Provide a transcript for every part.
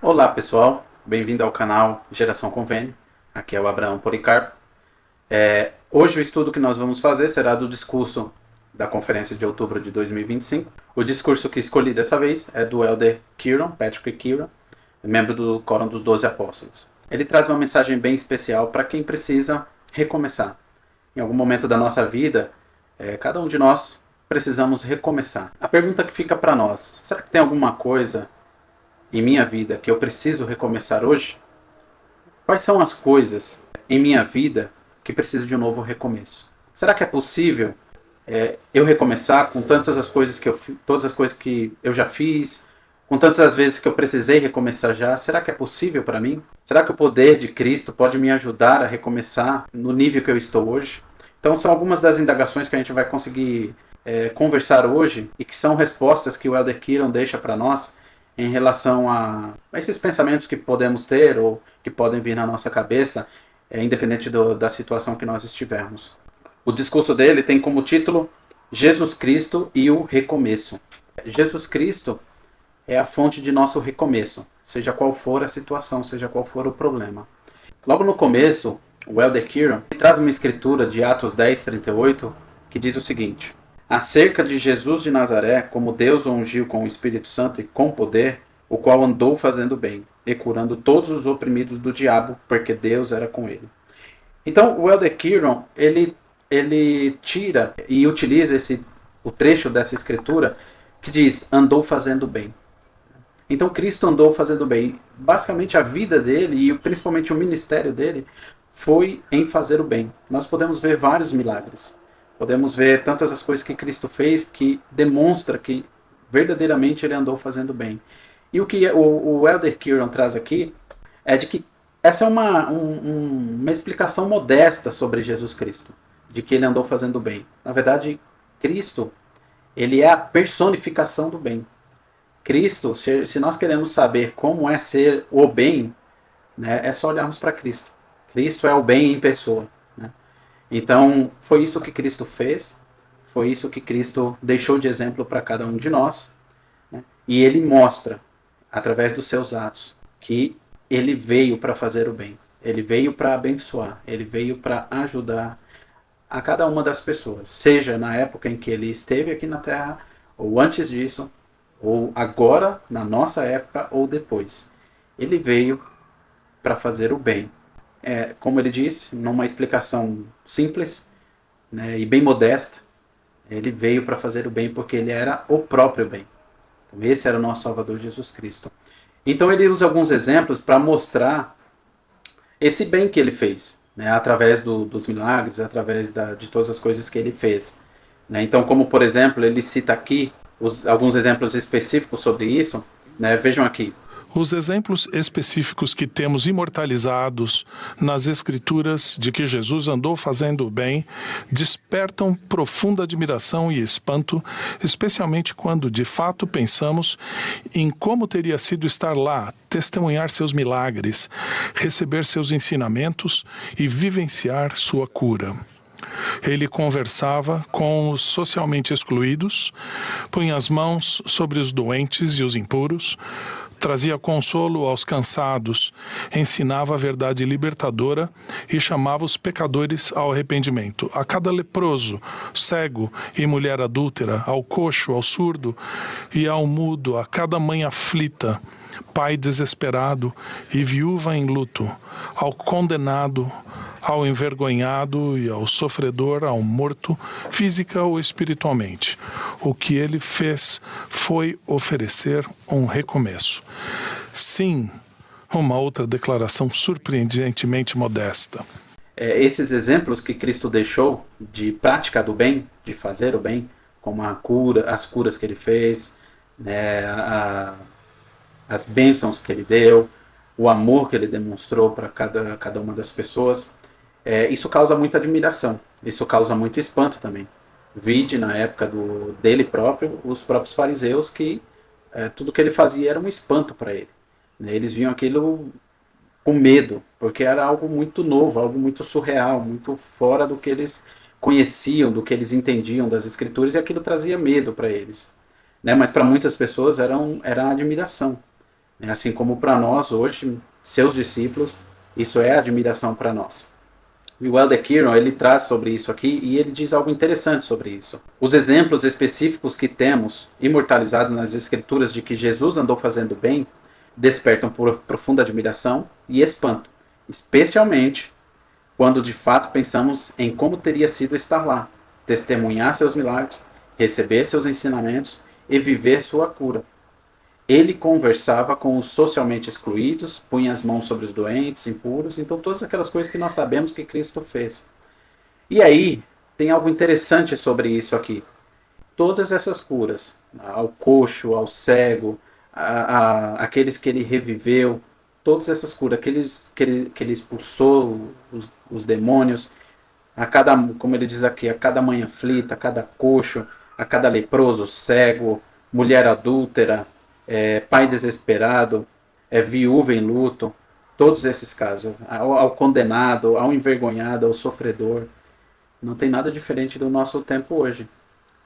Olá pessoal, bem-vindo ao canal Geração Convênio, aqui é o Abraão Policarpo. Hoje o estudo que nós vamos fazer será do discurso da conferência de outubro de 2025. O discurso que escolhi dessa vez é do Elder Keeron, Patrick Keeron, membro do Quórum dos 12 Apóstolos. Ele traz uma mensagem bem especial para quem precisa recomeçar. Em algum momento da nossa vida, cada um de nós precisamos recomeçar. A pergunta que fica para nós, será que tem alguma coisa em minha vida que eu preciso recomeçar hoje? Quais são as coisas em minha vida que precisam de um novo recomeço? Será que é possível eu recomeçar com todas as coisas que eu já fiz, com tantas as vezes que eu precisei recomeçar já? Será que é possível para mim? Será que o poder de Cristo pode me ajudar a recomeçar no nível que eu estou hoje? Então são algumas das indagações que a gente vai conseguir conversar hoje e que são respostas que o Elder Keeron deixa para nós em relação a esses pensamentos que podemos ter ou que podem vir na nossa cabeça, independente da situação que nós estivermos. O discurso dele tem como título Jesus Cristo e o Recomeço. Jesus Cristo é a fonte de nosso recomeço, seja qual for a situação, seja qual for o problema. Logo no começo, o Elder Keeron traz uma escritura de Atos 10:38 que diz o seguinte: acerca de Jesus de Nazaré, como Deus o ungiu com o Espírito Santo e com poder, o qual andou fazendo bem, e curando todos os oprimidos do diabo, porque Deus era com ele. Então, o Elder Keeron, ele tira e utiliza o trecho dessa escritura que diz, andou fazendo bem. Então, Cristo andou fazendo bem. Basicamente, a vida dele e principalmente o ministério dele foi em fazer o bem. Nós podemos ver vários milagres. Podemos ver tantas as coisas que Cristo fez que demonstra que verdadeiramente ele andou fazendo bem. E o que o Elder Keeron traz aqui é de que essa é uma explicação modesta sobre Jesus Cristo, de que ele andou fazendo bem. Na verdade, Cristo, ele é a personificação do bem. Cristo, se nós queremos saber como é ser o bem, né, é só olharmos para Cristo. Cristo é o bem em pessoa. Então, foi isso que Cristo fez, foi isso que Cristo deixou de exemplo para cada um de nós, né? E ele mostra, através dos seus atos, que ele veio para fazer o bem, ele veio para abençoar, ele veio para ajudar a cada uma das pessoas, seja na época em que ele esteve aqui na Terra, ou antes disso, ou agora, na nossa época, ou depois. Ele veio para fazer o bem. Como ele disse, numa explicação simples, né, e bem modesta, ele veio para fazer o bem porque ele era o próprio bem. Então, esse era o nosso Salvador Jesus Cristo. Então ele usa alguns exemplos para mostrar esse bem que ele fez, né, através dos milagres, através de todas as coisas que ele fez. Né? Então, como por exemplo, ele cita aqui alguns exemplos específicos sobre isso, né, vejam aqui. Os exemplos específicos que temos imortalizados nas Escrituras de que Jesus andou fazendo o bem despertam profunda admiração e espanto, especialmente quando de fato pensamos em como teria sido estar lá, testemunhar seus milagres, receber seus ensinamentos e vivenciar sua cura. Ele conversava com os socialmente excluídos, punha as mãos sobre os doentes e os impuros, trazia consolo aos cansados, ensinava a verdade libertadora e chamava os pecadores ao arrependimento. A cada leproso, cego e mulher adúltera, ao coxo, ao surdo e ao mudo, a cada mãe aflita, pai desesperado e viúva em luto, ao condenado, ao envergonhado e ao sofredor, ao morto, física ou espiritualmente. O que ele fez foi oferecer um recomeço. Sim, uma outra declaração surpreendentemente modesta. Esses exemplos que Cristo deixou de prática do bem, de fazer o bem, como as curas que ele fez, né, as bênçãos que ele deu, o amor que ele demonstrou para cada uma das pessoas, isso causa muita admiração, isso causa muito espanto também. Vide na época dele próprio, os próprios fariseus, que tudo que ele fazia era um espanto para ele. Né? Eles viam aquilo com medo, porque era algo muito novo, algo muito surreal, muito fora do que eles conheciam, do que eles entendiam das escrituras, e aquilo trazia medo para eles. Né? Mas para muitas pessoas era admiração. Assim como para nós hoje, seus discípulos, isso é admiração para nós. E o Elder Keeron, ele traz sobre isso aqui e ele diz algo interessante sobre isso. Os exemplos específicos que temos imortalizados nas escrituras de que Jesus andou fazendo bem despertam por profunda admiração e espanto, especialmente quando de fato pensamos em como teria sido estar lá, testemunhar seus milagres, receber seus ensinamentos e viver sua cura. Ele conversava com os socialmente excluídos, punha as mãos sobre os doentes, impuros, então todas aquelas coisas que nós sabemos que Cristo fez. E aí, tem algo interessante sobre isso aqui. Todas essas curas, ao coxo, ao cego, aqueles que ele reviveu, todas essas curas, que ele expulsou os demônios, a cada, como ele diz aqui, a cada mãe aflita, a cada coxo, a cada leproso, cego, mulher adúltera, pai desesperado, viúva em luto, todos esses casos, ao condenado, ao envergonhado, ao sofredor. Não tem nada diferente do nosso tempo hoje.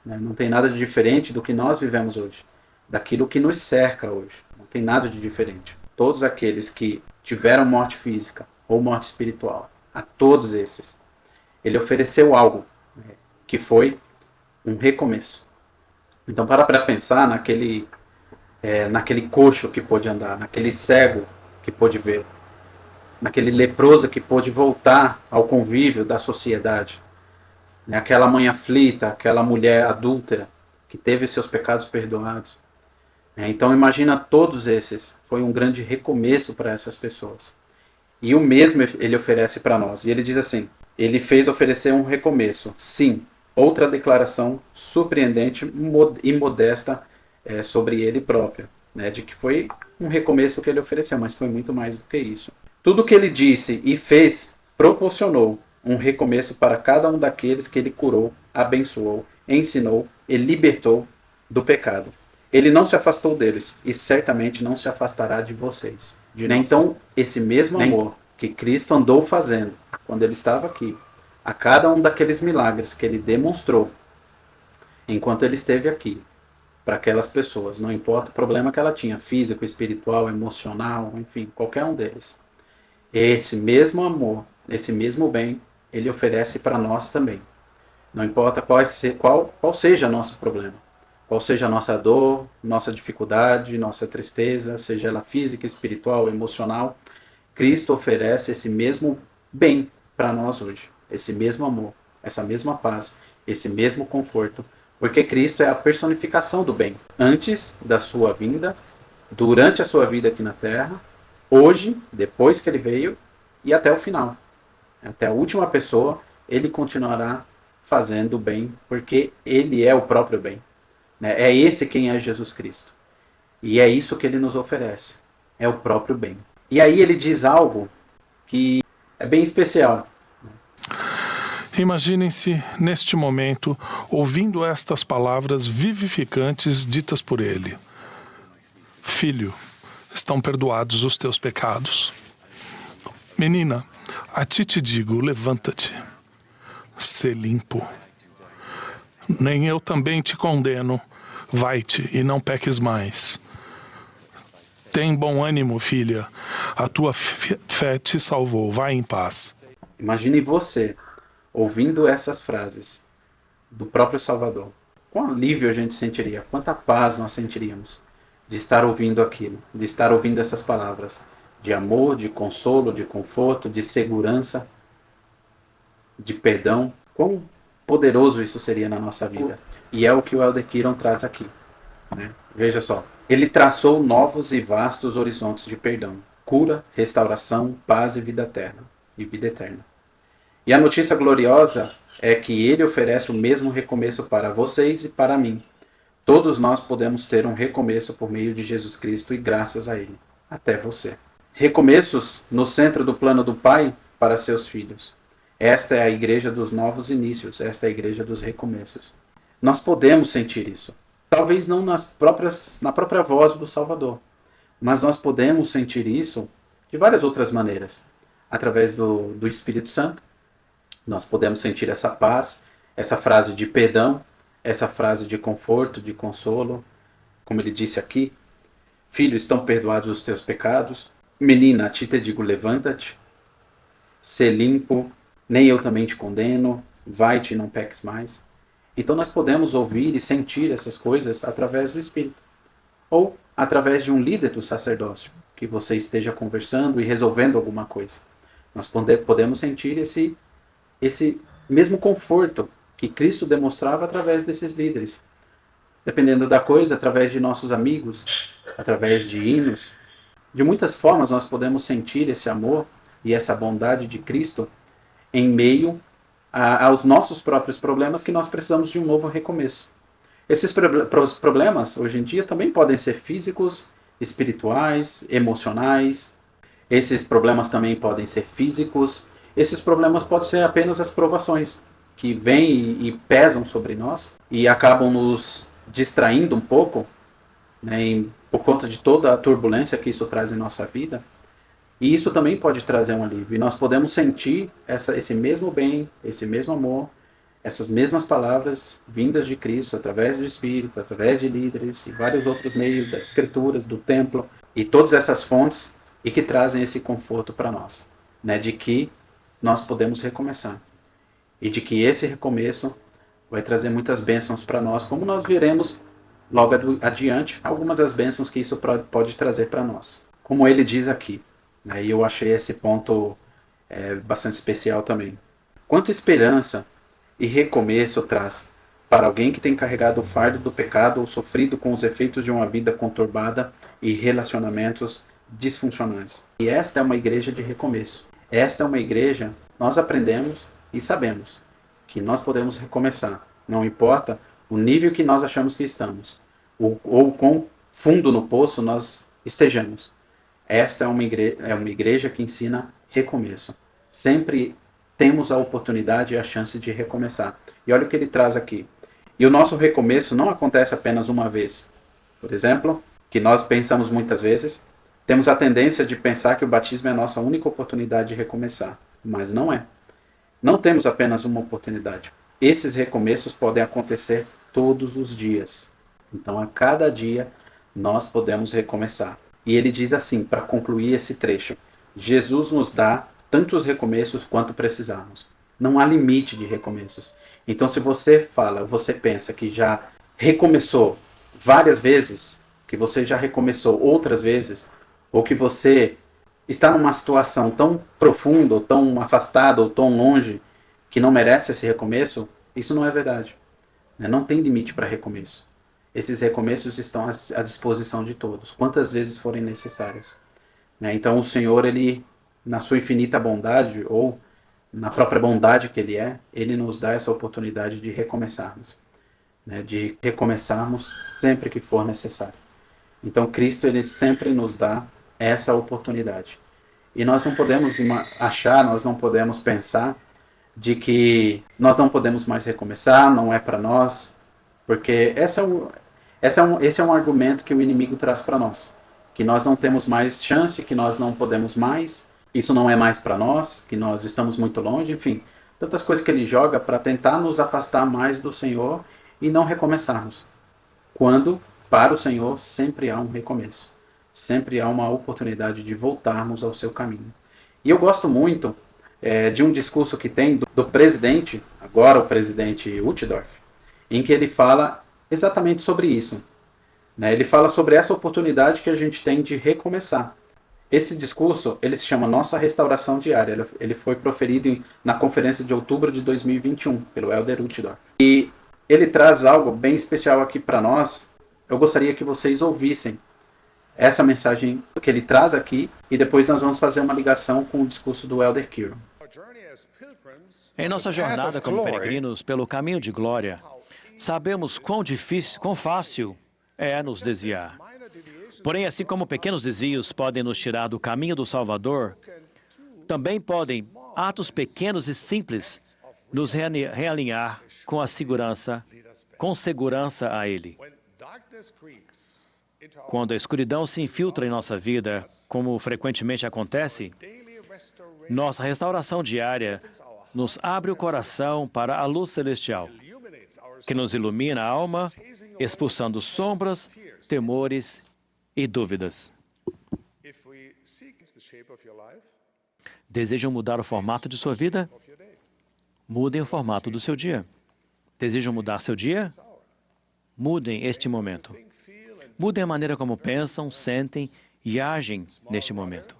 Né? Não tem nada de diferente do que nós vivemos hoje, daquilo que nos cerca hoje. Não tem nada de diferente. Todos aqueles que tiveram morte física ou morte espiritual, a todos esses, ele ofereceu algo, né, que foi um recomeço. Então para pensar naquele coxo que pôde andar, naquele cego que pôde ver, naquele leproso que pôde voltar ao convívio da sociedade, né? Aquela mãe aflita, aquela mulher adúltera que teve seus pecados perdoados. Então imagina todos esses, foi um grande recomeço para essas pessoas. E o mesmo ele oferece para nós. E ele diz assim, ele fez oferecer um recomeço. Sim, outra declaração surpreendente e modesta sobre ele próprio, né, de que foi um recomeço que ele ofereceu, mas foi muito mais do que isso. Tudo que ele disse e fez proporcionou um recomeço para cada um daqueles que ele curou, abençoou, ensinou e libertou do pecado. Ele não se afastou deles e certamente não se afastará de vocês. Então, esse mesmo amor que Cristo andou fazendo quando ele estava aqui, a cada um daqueles milagres que ele demonstrou enquanto ele esteve aqui, para aquelas pessoas, não importa o problema que ela tinha, físico, espiritual, emocional, enfim, qualquer um deles. Esse mesmo amor, esse mesmo bem, ele oferece para nós também. Não importa qual seja nosso problema, qual seja a nossa dor, nossa dificuldade, nossa tristeza, seja ela física, espiritual, emocional, Cristo oferece esse mesmo bem para nós hoje, esse mesmo amor, essa mesma paz, esse mesmo conforto, porque Cristo é a personificação do bem. Antes da sua vinda, durante a sua vida aqui na Terra, hoje, depois que ele veio, e até o final. Até a última pessoa, ele continuará fazendo o bem, porque ele é o próprio bem. É esse quem é Jesus Cristo. E é isso que ele nos oferece. É o próprio bem. E aí ele diz algo que é bem especial. Imaginem-se, neste momento, ouvindo estas palavras vivificantes ditas por ele. Filho, estão perdoados os teus pecados. Menina, a ti te digo, levanta-te. Sê limpo. Nem eu também te condeno. Vai-te e não peques mais. Tem bom ânimo, filha. A tua fé te salvou. Vai em paz. Imagine você ouvindo essas frases do próprio Salvador. Quão alívio a gente sentiria, quanta paz nós sentiríamos de estar ouvindo aquilo, de estar ouvindo essas palavras de amor, de consolo, de conforto, de segurança, de perdão. Quão poderoso isso seria na nossa vida. E é o que o Elder Keeron traz aqui. Né? Veja só, ele traçou novos e vastos horizontes de perdão, cura, restauração, paz e vida eterna. E a notícia gloriosa é que ele oferece o mesmo recomeço para vocês e para mim. Todos nós podemos ter um recomeço por meio de Jesus Cristo e graças a ele. Até você. Recomeços no centro do plano do Pai para seus filhos. Esta é a igreja dos novos inícios, esta é a igreja dos recomeços. Nós podemos sentir isso. Talvez não na própria voz do Salvador, mas nós podemos sentir isso de várias outras maneiras. Através do Espírito Santo, nós podemos sentir essa paz, essa frase de perdão, essa frase de conforto, de consolo, como ele disse aqui. Filho, estão perdoados os teus pecados. Menina, a ti te digo, levanta-te. Sê limpo, nem eu também te condeno. Vai-te e não peques mais. Então nós podemos ouvir e sentir essas coisas através do Espírito. Ou através de um líder do sacerdócio, que você esteja conversando e resolvendo alguma coisa. Nós podemos sentir esse mesmo conforto que Cristo demonstrava através desses líderes. Dependendo da coisa, através de nossos amigos, através de hinos. De muitas formas nós podemos sentir esse amor e essa bondade de Cristo em meio aos nossos próprios problemas, que nós precisamos de um novo recomeço. Esses problemas, hoje em dia, também podem ser físicos, espirituais, emocionais. Esses problemas também podem ser físicos. Esses problemas podem ser apenas as provações que vêm e pesam sobre nós e acabam nos distraindo um pouco, né, por conta de toda a turbulência que isso traz em nossa vida. E isso também pode trazer um alívio. E nós podemos sentir esse mesmo bem, esse mesmo amor, essas mesmas palavras vindas de Cristo, através do Espírito, através de líderes e vários outros meios, das Escrituras, do templo, e todas essas fontes, e que trazem esse conforto para nós, né, de que nós podemos recomeçar. E de que esse recomeço vai trazer muitas bênçãos para nós, como nós veremos logo adiante, algumas das bênçãos que isso pode trazer para nós. Como ele diz aqui. E eu achei esse ponto bastante especial também. Quanta esperança e recomeço traz para alguém que tem carregado o fardo do pecado ou sofrido com os efeitos de uma vida conturbada e relacionamentos disfuncionais. E esta é uma igreja de recomeço. Esta é uma igreja, nós aprendemos e sabemos que nós podemos recomeçar. Não importa o nível que nós achamos que estamos, ou quão fundo no poço nós estejamos. Esta é uma igreja que ensina recomeço. Sempre temos a oportunidade e a chance de recomeçar. E olha o que ele traz aqui. E o nosso recomeço não acontece apenas uma vez. Por exemplo, que nós pensamos muitas vezes, temos a tendência de pensar que o batismo é a nossa única oportunidade de recomeçar. Mas não é. Não temos apenas uma oportunidade. Esses recomeços podem acontecer todos os dias. Então, a cada dia, nós podemos recomeçar. E ele diz assim, para concluir esse trecho: Jesus nos dá tantos recomeços quanto precisarmos. Não há limite de recomeços. Então, se você pensa que já recomeçou várias vezes, que você já recomeçou outras vezes, ou que você está numa situação tão profunda, ou tão afastada, ou tão longe, que não merece esse recomeço, isso não é verdade. Não tem limite para recomeço. Esses recomeços estão à disposição de todos, quantas vezes forem necessárias. Então o Senhor, ele, na sua infinita bondade, ou na própria bondade que ele nos dá essa oportunidade de recomeçarmos. De recomeçarmos sempre que for necessário. Então Cristo, ele sempre nos dá essa oportunidade. E nós não podemos nós não podemos pensar de que nós não podemos mais recomeçar, não é para nós, porque esse é um argumento que o inimigo traz para nós, que nós não temos mais chance, que nós não podemos mais, isso não é mais para nós, que nós estamos muito longe, enfim, tantas coisas que ele joga para tentar nos afastar mais do Senhor e não recomeçarmos. Quando, para o Senhor, sempre há um recomeço, sempre há uma oportunidade de voltarmos ao seu caminho. E eu gosto muito de um discurso que tem do presidente, agora o presidente Uchtdorf, em que ele fala exatamente sobre isso. Ele fala sobre essa oportunidade que a gente tem de recomeçar. Esse discurso, ele se chama Nossa Restauração Diária. Ele foi proferido na conferência de outubro de 2021, pelo Elder Uchtdorf. E ele traz algo bem especial aqui para nós. Eu gostaria que vocês ouvissem essa mensagem que ele traz aqui, e depois nós vamos fazer uma ligação com o discurso do Elder Kieran. Em nossa jornada como peregrinos pelo caminho de glória, sabemos quão difícil, quão fácil é nos desviar. Porém, assim como pequenos desvios podem nos tirar do caminho do Salvador, também podem atos pequenos e simples nos realinhar com segurança a Ele. Quando a escuridão se infiltra em nossa vida, como frequentemente acontece, nossa restauração diária nos abre o coração para a luz celestial, que nos ilumina a alma, expulsando sombras, temores e dúvidas. Desejam mudar o formato de sua vida? Mudem o formato do seu dia. Desejam mudar seu dia? Mudem este momento. Mudem a maneira como pensam, sentem e agem neste momento.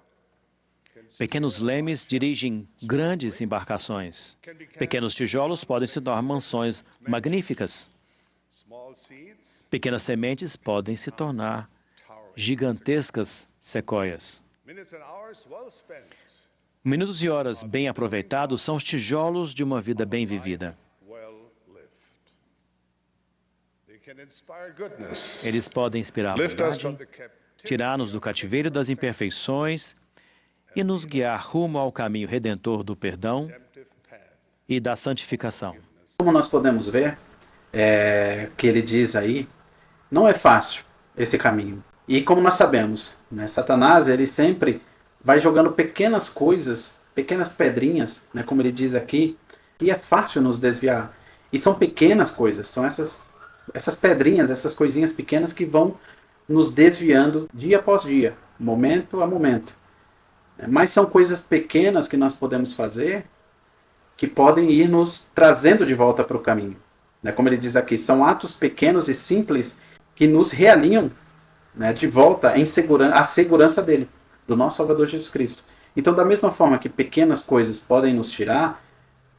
Pequenos lemes dirigem grandes embarcações. Pequenos tijolos podem se tornar mansões magníficas. Pequenas sementes podem se tornar gigantescas sequoias. Minutos e horas bem aproveitados são os tijolos de uma vida bem vivida. Eles podem inspirar a bondade, tirar-nos do cativeiro das imperfeições e nos guiar rumo ao caminho redentor do perdão e da santificação. Como nós podemos ver, que ele diz aí, não é fácil esse caminho. E como nós sabemos, né, Satanás ele sempre vai jogando pequenas coisas, pequenas pedrinhas, né, como ele diz aqui, e é fácil nos desviar. E são pequenas coisas, são essas pedrinhas, essas coisinhas pequenas que vão nos desviando dia após dia, momento a momento. Mas são coisas pequenas que nós podemos fazer que podem ir nos trazendo de volta para o caminho. Como ele diz aqui, são atos pequenos e simples que nos realinham, né, de volta à segurança dele, do nosso Salvador Jesus Cristo. Então, da mesma forma que pequenas coisas podem nos tirar,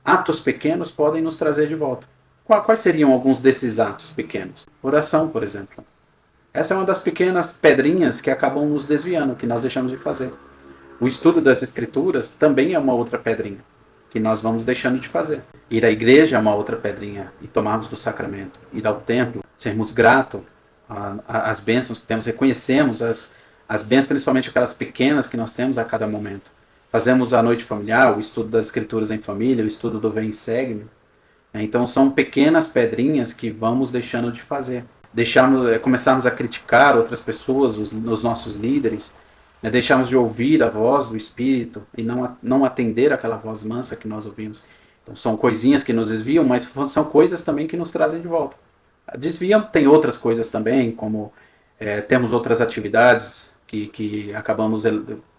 atos pequenos podem nos trazer de volta. Quais seriam alguns desses atos pequenos? Oração, por exemplo. Essa é uma das pequenas pedrinhas que acabam nos desviando, que nós deixamos de fazer. O estudo das Escrituras também é uma outra pedrinha, que nós vamos deixando de fazer. Ir à igreja é uma outra pedrinha, e tomarmos do sacramento. Ir ao templo, sermos gratos às bênçãos que temos, reconhecemos as bênçãos, principalmente aquelas pequenas que nós temos a cada momento. Fazemos a noite familiar, o estudo das Escrituras em família, o estudo do Vem e Segue-me. Então são pequenas pedrinhas que vamos deixando de fazer. Começarmos a criticar outras pessoas, os nossos líderes, deixarmos de ouvir a voz do Espírito e não atender aquela voz mansa que nós ouvimos. Então são coisinhas que nos desviam, mas são coisas também que nos trazem de volta. Desviam, tem outras coisas também, como temos outras atividades que acabamos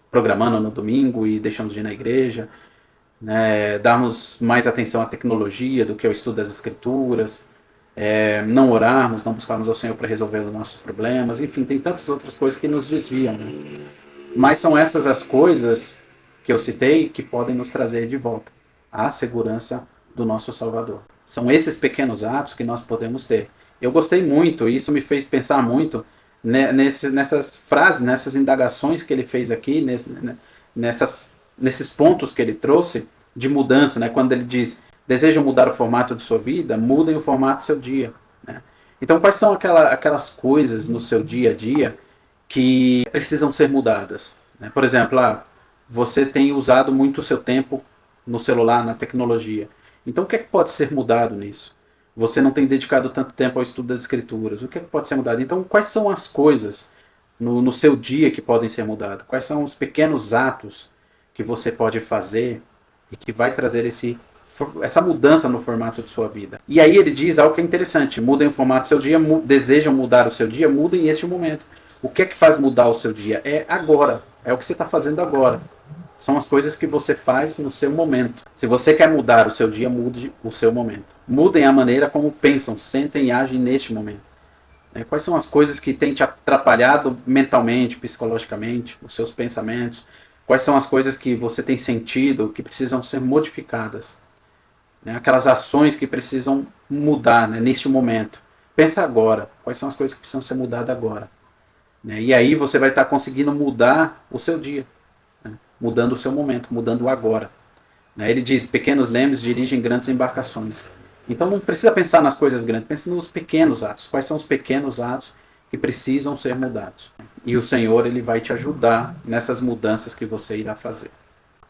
programando no domingo e deixamos de ir na igreja, darmos mais atenção à tecnologia do que ao estudo das Escrituras, não orarmos, não buscarmos ao Senhor para resolver os nossos problemas, enfim, tem tantas outras coisas que nos desviam. Mas são essas as coisas que eu citei que podem nos trazer de volta à segurança do nosso Salvador. São esses pequenos atos que nós podemos ter. Eu gostei muito, e isso me fez pensar muito nessas frases, nessas indagações que ele fez aqui, nesses pontos que ele trouxe de mudança, quando ele diz, desejam mudar o formato de sua vida, mudem o formato do seu dia. Então, quais são aquelas coisas no seu dia a dia que precisam ser mudadas? Por exemplo, você tem usado muito o seu tempo no celular, na tecnologia. Então, o que é que pode ser mudado nisso? Você não tem dedicado tanto tempo ao estudo das Escrituras. O que é que pode ser mudado? Então, quais são as coisas no seu dia que podem ser mudadas? Quais são os pequenos atos que você pode fazer e que vai trazer essa mudança no formato de sua vida? E aí ele diz algo que é interessante. Mudem o formato do seu dia, desejam mudar o seu dia, mudem este momento. O que é que faz mudar o seu dia? É agora. É o que você está fazendo agora. São as coisas que você faz no seu momento. Se você quer mudar o seu dia, mude o seu momento. Mudem a maneira como pensam, sentem e agem neste momento. Quais são as coisas que têm te atrapalhado mentalmente, psicologicamente, os seus pensamentos? Quais são as coisas que você tem sentido que precisam ser modificadas? Aquelas ações que precisam mudar neste momento. Pensa agora. Quais são as coisas que precisam ser mudadas agora? E aí você vai estar conseguindo mudar o seu dia. Mudando o seu momento, mudando o agora. Ele diz, pequenos lemes dirigem grandes embarcações. Então não precisa pensar nas coisas grandes, pense nos pequenos atos. Quais são os pequenos atos que precisam ser mudados? E o Senhor ele vai te ajudar nessas mudanças que você irá fazer.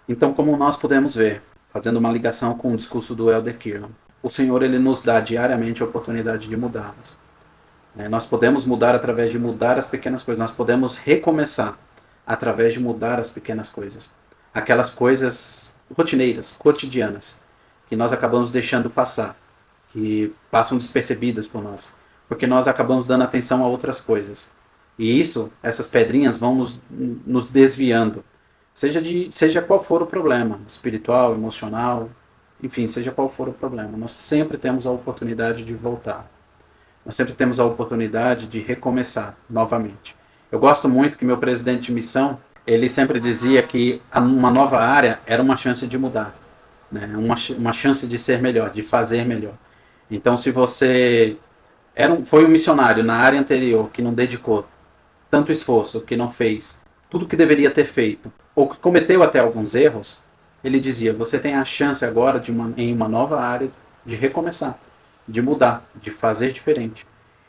Então, como nós podemos ver, fazendo uma ligação com o discurso do Elder Keelan, o Senhor ele nos dá diariamente a oportunidade de mudarmos. Nós podemos mudar através de mudar as pequenas coisas. Nós podemos recomeçar através de mudar as pequenas coisas. Aquelas coisas rotineiras, cotidianas, que nós acabamos deixando passar, que passam despercebidas por nós, porque nós acabamos dando atenção a outras coisas. E essas pedrinhas vão nos desviando. Seja qual for o problema, espiritual, emocional, enfim, seja qual for o problema. Nós sempre temos a oportunidade de voltar. Nós sempre temos a oportunidade de recomeçar novamente. Eu gosto muito que meu presidente de missão, ele sempre dizia que uma nova área era uma chance de mudar, né? Uma chance de ser melhor, de fazer melhor. Então, se você foi um missionário na área anterior que não dedicou tanto esforço, que não fez tudo o que deveria ter feito, ou que cometeu até alguns erros, ele dizia, você tem a chance agora em uma nova área de recomeçar, de mudar, de fazer diferente.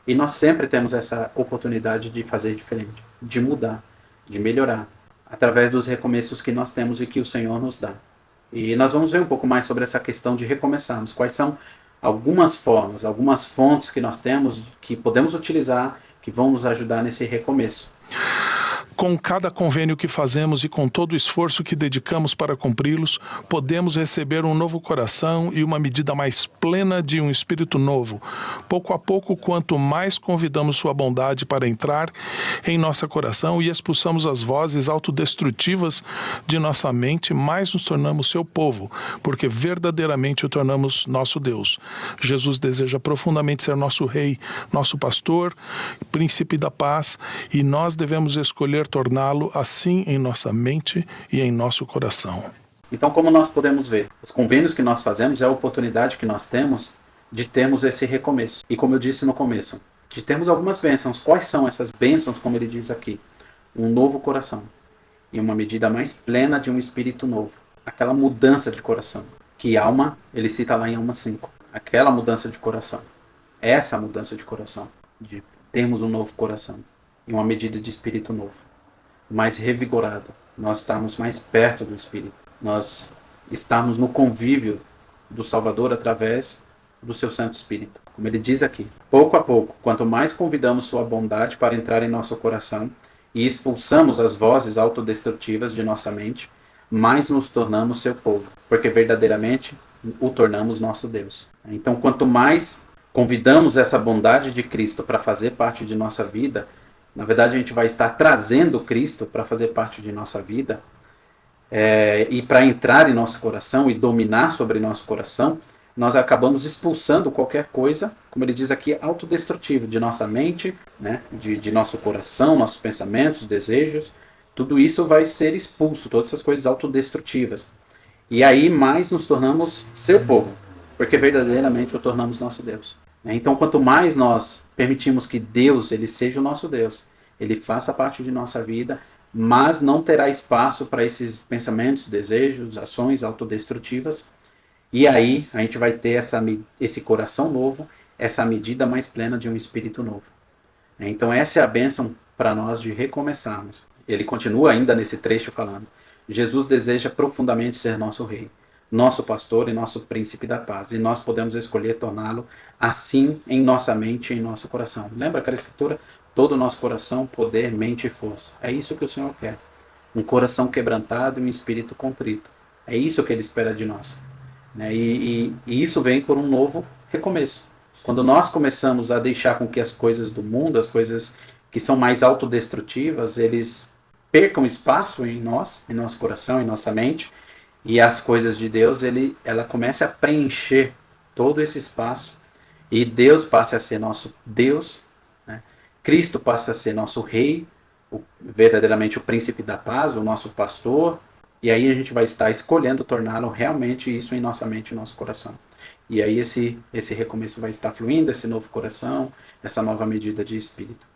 E nós sempre temos essa oportunidade de fazer diferente, de mudar, de melhorar, através dos recomeços que nós temos e que o Senhor nos dá. E nós vamos ver um pouco mais sobre essa questão de recomeçarmos. Quais são algumas formas, algumas fontes que nós temos, que podemos utilizar, que vão nos ajudar nesse recomeço. Com cada convênio que fazemos e com todo o esforço que dedicamos para cumpri-los, podemos receber um novo coração e uma medida mais plena de um espírito novo. Pouco a pouco, quanto mais convidamos sua bondade para entrar em nosso coração e expulsamos as vozes autodestrutivas de nossa mente, mais nos tornamos seu povo, porque verdadeiramente o tornamos nosso Deus. Jesus deseja profundamente ser nosso rei, nosso pastor, príncipe da paz, e nós devemos escolher torná-lo assim em nossa mente e em nosso coração. Então, como nós podemos ver, os convênios que nós fazemos é a oportunidade que nós temos de termos esse recomeço. E como eu disse no começo, de termos algumas bênçãos. Quais são essas bênçãos, como ele diz aqui? Um novo coração e uma medida mais plena de um espírito novo. Aquela mudança de coração, que alma, ele cita lá em Alma 5. Aquela mudança de coração. Essa mudança de coração, de termos um novo coração e uma medida de espírito novo. Mais revigorado, nós estamos mais perto do Espírito, nós estamos no convívio do Salvador através do seu Santo Espírito. Como ele diz aqui, pouco a pouco, quanto mais convidamos sua bondade para entrar em nosso coração e expulsamos as vozes autodestrutivas de nossa mente, mais nos tornamos seu povo, porque verdadeiramente o tornamos nosso Deus. Então, quanto mais convidamos essa bondade de Cristo para fazer parte de nossa vida, na verdade, a gente vai estar trazendo Cristo para fazer parte de nossa vida e para entrar em nosso coração e dominar sobre nosso coração, nós acabamos expulsando qualquer coisa, como ele diz aqui, autodestrutivo de nossa mente, né, de nosso coração, nossos pensamentos, desejos. Tudo isso vai ser expulso, todas essas coisas autodestrutivas. E aí mais nos tornamos seu povo, porque verdadeiramente o tornamos nosso Deus. Então, quanto mais nós permitimos que Deus ele seja o nosso Deus, ele faça parte de nossa vida, mas não terá espaço para esses pensamentos, desejos, ações autodestrutivas. E aí a gente vai ter esse coração novo, essa medida mais plena de um espírito novo. Então essa é a bênção para nós de recomeçarmos. Ele continua ainda nesse trecho falando, Jesus deseja profundamente ser nosso rei, nosso pastor e nosso príncipe da paz. E nós podemos escolher torná-lo assim em nossa mente e em nosso coração. Lembra aquela escritura? Todo o nosso coração, poder, mente e força. É isso que o Senhor quer. Um coração quebrantado e um espírito contrito. É isso que Ele espera de nós. E isso vem por um novo recomeço. Quando nós começamos a deixar com que as coisas do mundo, as coisas que são mais autodestrutivas, eles percam espaço em nós, em nosso coração, em nossa mente, e as coisas de Deus, ela começa a preencher todo esse espaço, e Deus passa a ser nosso Deus, né? Cristo passa a ser nosso rei, verdadeiramente o príncipe da paz, o nosso pastor, e aí a gente vai estar escolhendo torná-lo realmente isso em nossa mente e nosso coração. E aí esse recomeço vai estar fluindo, esse novo coração, essa nova medida de espírito.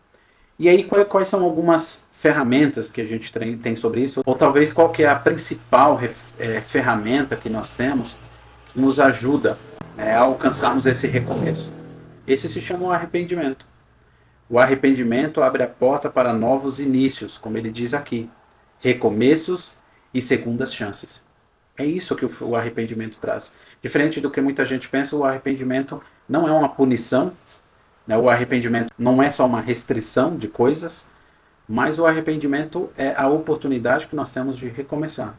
E aí quais são algumas ferramentas que a gente tem sobre isso? Ou talvez qual que é a principal ferramenta que nós temos que nos ajuda a alcançarmos esse recomeço? Esse se chama o arrependimento. O arrependimento abre a porta para novos inícios, como ele diz aqui. Recomeços e segundas chances. É isso que o arrependimento traz. Diferente do que muita gente pensa, o arrependimento não é uma punição, né? O arrependimento não é só uma restrição de coisas, mas o arrependimento é a oportunidade que nós temos de recomeçar,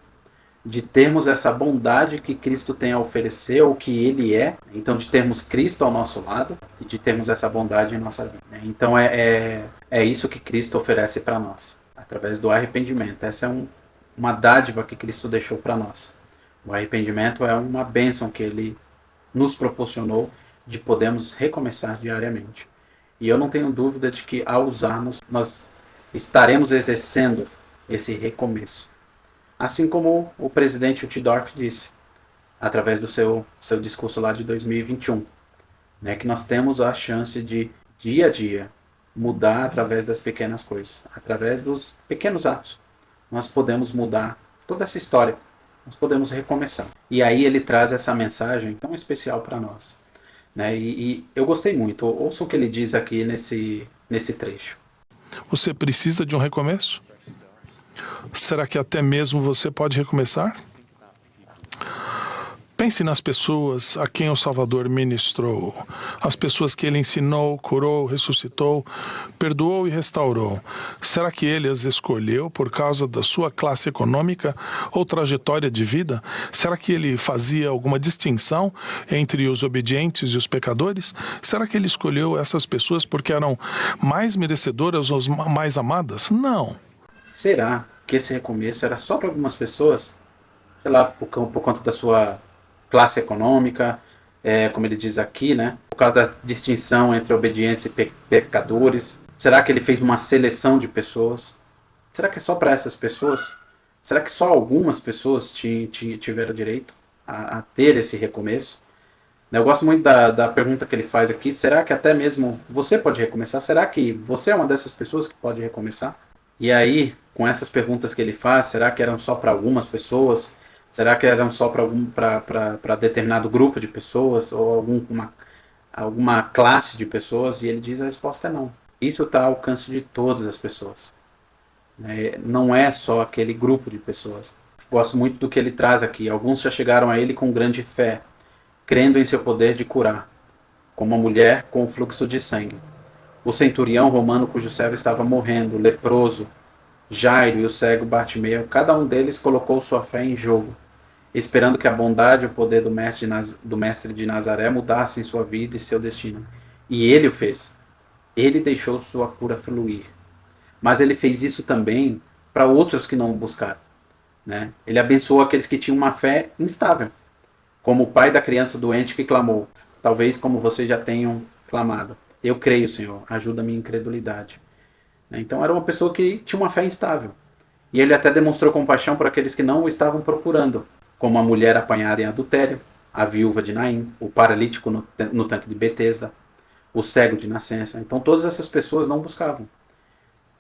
de termos essa bondade que Cristo tem a oferecer, ou que Ele é, então de termos Cristo ao nosso lado e de termos essa bondade em nossa vida. Então É isso que Cristo oferece para nós, através do arrependimento. Essa é uma dádiva que Cristo deixou para nós. O arrependimento é uma bênção que Ele nos proporcionou de podermos recomeçar diariamente. E eu não tenho dúvida de que, ao usarmos, nós estaremos exercendo esse recomeço. Assim como o presidente Uchtdorf disse, através do seu discurso lá de 2021, né, que nós temos a chance de, dia a dia, mudar através das pequenas coisas, através dos pequenos atos. Nós podemos mudar toda essa história, nós podemos recomeçar. E aí ele traz essa mensagem tão especial para nós. Né? E eu gostei muito. Ouça o que ele diz aqui nesse trecho. Você precisa de um recomeço? Será que até mesmo você pode recomeçar? Pense nas pessoas a quem o Salvador ministrou, as pessoas que ele ensinou, curou, ressuscitou, perdoou e restaurou. Será que ele as escolheu por causa da sua classe econômica ou trajetória de vida? Será que ele fazia alguma distinção entre os obedientes e os pecadores? Será que ele escolheu essas pessoas porque eram mais merecedoras ou mais amadas? Não. Será que esse recomeço era só para algumas pessoas? Sei lá, por conta da sua classe econômica, como ele diz aqui, né? Por causa da distinção entre obedientes e pecadores. Será que ele fez uma seleção de pessoas? Será que é só para essas pessoas? Será que só algumas pessoas tiveram direito a ter esse recomeço? Eu gosto muito da pergunta que ele faz aqui. Será que até mesmo você pode recomeçar? Será que você é uma dessas pessoas que pode recomeçar? E aí, com essas perguntas que ele faz, será que eram só para algumas pessoas? Será que eram só para determinado grupo de pessoas ou alguma classe de pessoas? E ele diz a resposta é não. Isso está ao alcance de todas as pessoas. Não é só aquele grupo de pessoas. Gosto muito do que ele traz aqui. Alguns já chegaram a ele com grande fé, crendo em seu poder de curar, como a mulher com o fluxo de sangue. O centurião romano cujo servo estava morrendo, leproso, Jairo e o cego Bartimeu, cada um deles colocou sua fé em jogo, esperando que a bondade e o poder do mestre de Nazaré mudassem sua vida e seu destino. E ele o fez. Ele deixou sua cura fluir. Mas ele fez isso também para outros que não o buscaram. Né? Ele abençoou aqueles que tinham uma fé instável, como o pai da criança doente que clamou, talvez como vocês já tenham clamado. Eu creio, Senhor, ajuda a minha incredulidade. Então era uma pessoa que tinha uma fé instável. E ele até demonstrou compaixão por aqueles que não o estavam procurando, como a mulher apanhada em adultério, a viúva de Naim, o paralítico no tanque de Betesda, o cego de nascença. Então todas essas pessoas não buscavam.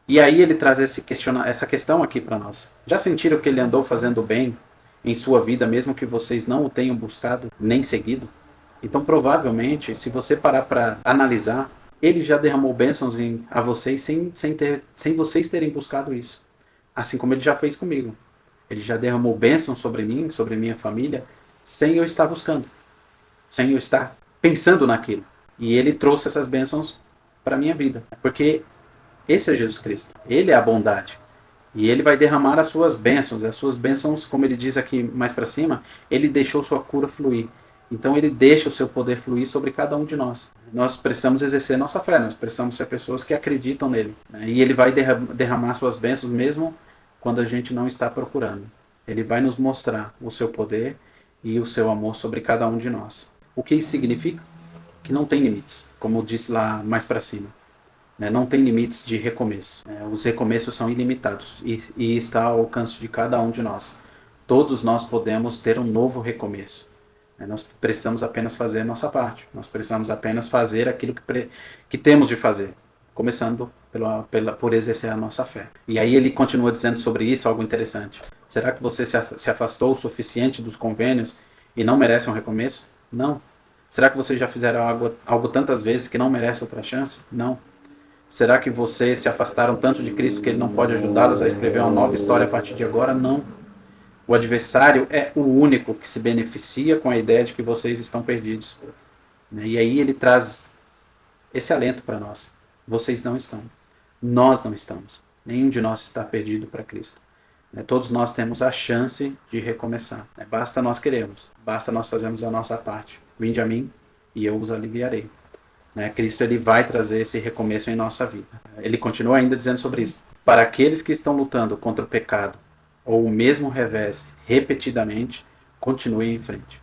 E aí ele traz essa questão aqui para nós. Já sentiram que ele andou fazendo bem em sua vida, mesmo que vocês não o tenham buscado nem seguido? Então provavelmente, se você parar para analisar, ele já derramou bênçãos a vocês sem vocês terem buscado isso. Assim como ele já fez comigo. Ele já derramou bênçãos sobre mim, sobre minha família, sem eu estar buscando. Sem eu estar pensando naquilo. E ele trouxe essas bênçãos para a minha vida. Porque esse é Jesus Cristo. Ele é a bondade. E ele vai derramar as suas bênçãos. As suas bênçãos, como ele diz aqui mais para cima, ele deixou sua cura fluir. Então ele deixa o seu poder fluir sobre cada um de nós. Nós precisamos exercer nossa fé, nós precisamos ser pessoas que acreditam nele. Né? E ele vai derramar suas bênçãos mesmo quando a gente não está procurando. Ele vai nos mostrar o seu poder e o seu amor sobre cada um de nós. O que isso significa? Que não tem limites, como eu disse lá mais para cima. Né? Não tem limites de recomeço. Os recomeços são ilimitados e está ao alcance de cada um de nós. Todos nós podemos ter um novo recomeço. Nós precisamos apenas fazer a nossa parte. Nós precisamos apenas fazer aquilo que temos de fazer. Começando por exercer a nossa fé. E aí ele continua dizendo sobre isso algo interessante. Será que você se afastou o suficiente dos convênios e não merece um recomeço? Não. Será que vocês já fizeram algo tantas vezes que não merece outra chance? Não. Será que vocês se afastaram tanto de Cristo que ele não pode ajudá-los a escrever uma nova história a partir de agora? Não. O adversário é o único que se beneficia com a ideia de que vocês estão perdidos. E aí ele traz esse alento para nós. Vocês não estão. Nós não estamos. Nenhum de nós está perdido para Cristo. Todos nós temos a chance de recomeçar. Basta nós queremos. Basta nós fazermos a nossa parte. Vinde a mim e eu os aliviarei. né, Cristo ele vai trazer esse recomeço em nossa vida. Ele continua ainda dizendo sobre isso. Para aqueles que estão lutando contra o pecado ou o mesmo revés repetidamente, continue em frente.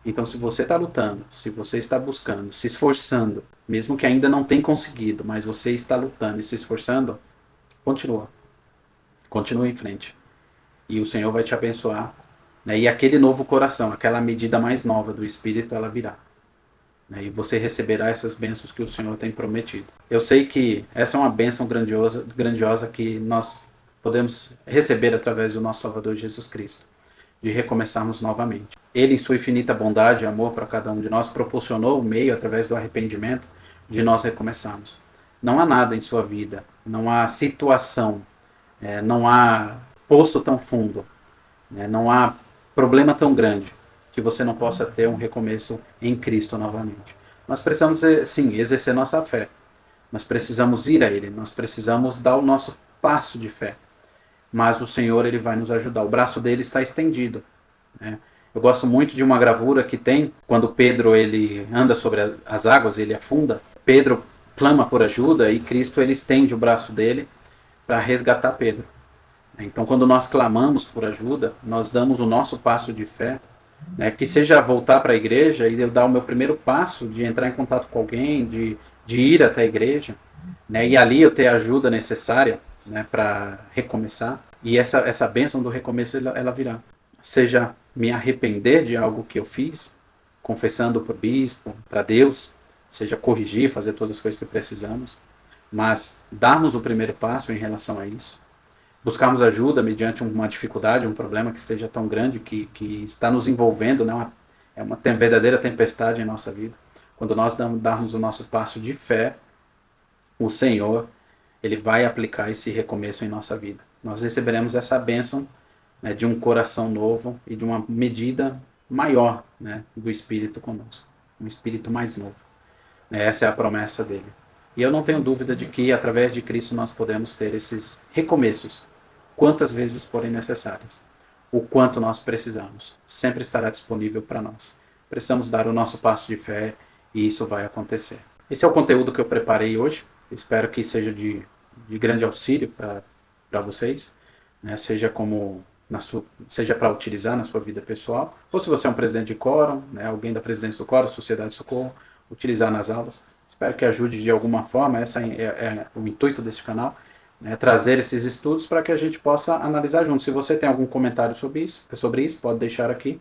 Então, se você está lutando, se você está buscando, se esforçando, mesmo que ainda não tenha conseguido, mas você está lutando e se esforçando, continua. Continue em frente. E o Senhor vai te abençoar. Né? E aquele novo coração, aquela medida mais nova do Espírito, ela virá. Né? E você receberá essas bênçãos que o Senhor tem prometido. Eu sei que essa é uma bênção grandiosa que nós podemos receber através do nosso Salvador Jesus Cristo, de recomeçarmos novamente. Ele, em sua infinita bondade e amor para cada um de nós, proporcionou o meio, através do arrependimento, de nós recomeçarmos. Não há nada em sua vida, não há situação, não há poço tão fundo, não há problema tão grande que você não possa ter um recomeço em Cristo novamente. Nós precisamos, sim, exercer nossa fé. Nós precisamos ir a Ele, nós precisamos dar o nosso passo de fé. Mas o Senhor ele vai nos ajudar. O braço dele está estendido. Né? Eu gosto muito de uma gravura que tem, quando Pedro ele anda sobre as águas, ele afunda. Pedro clama por ajuda e Cristo ele estende o braço dele para resgatar Pedro. Então, quando nós clamamos por ajuda, nós damos o nosso passo de fé, né? Que seja voltar para a igreja e eu dar o meu primeiro passo de entrar em contato com alguém, de ir até a igreja, né? E ali eu ter a ajuda necessária, né, para recomeçar. E essa bênção do recomeço ela virá. Seja me arrepender de algo que eu fiz, confessando para o bispo, para Deus, seja corrigir, fazer todas as coisas que precisamos, mas darmos o primeiro passo em relação a isso. Buscarmos ajuda mediante uma dificuldade, um problema que esteja tão grande que está nos envolvendo, né? É uma verdadeira tempestade em nossa vida. Quando nós darmos o nosso passo de fé, o Senhor ele vai aplicar esse recomeço em nossa vida. Nós receberemos essa bênção, né, de um coração novo e de uma medida maior, né, do Espírito conosco. Um Espírito mais novo. Essa é a promessa dele. E eu não tenho dúvida de que, através de Cristo, nós podemos ter esses recomeços, quantas vezes forem necessárias. O quanto nós precisamos. Sempre estará disponível para nós. Precisamos dar o nosso passo de fé e isso vai acontecer. Esse é o conteúdo que eu preparei hoje. Espero que seja de grande auxílio para vocês, né? Seja para utilizar na sua vida pessoal, ou se você é um presidente de quórum, né? Alguém da presidência do quórum, Sociedade de Socorro, utilizar nas aulas. Espero que ajude de alguma forma. Esse é o intuito desse canal, né? Trazer esses estudos para que a gente possa analisar juntos. Se você tem algum comentário sobre isso, pode deixar aqui,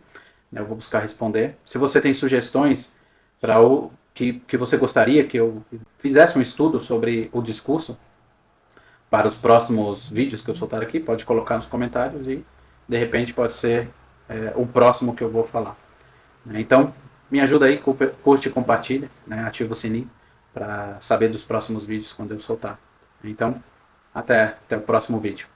né? Eu vou buscar responder. Se você tem sugestões para que você gostaria que eu fizesse um estudo sobre o discurso para os próximos vídeos que eu soltar aqui, pode colocar nos comentários e de repente pode ser o próximo que eu vou falar. Então, me ajuda aí, curte e compartilha, né? Ativa o sininho para saber dos próximos vídeos quando eu soltar. Então, até o próximo vídeo.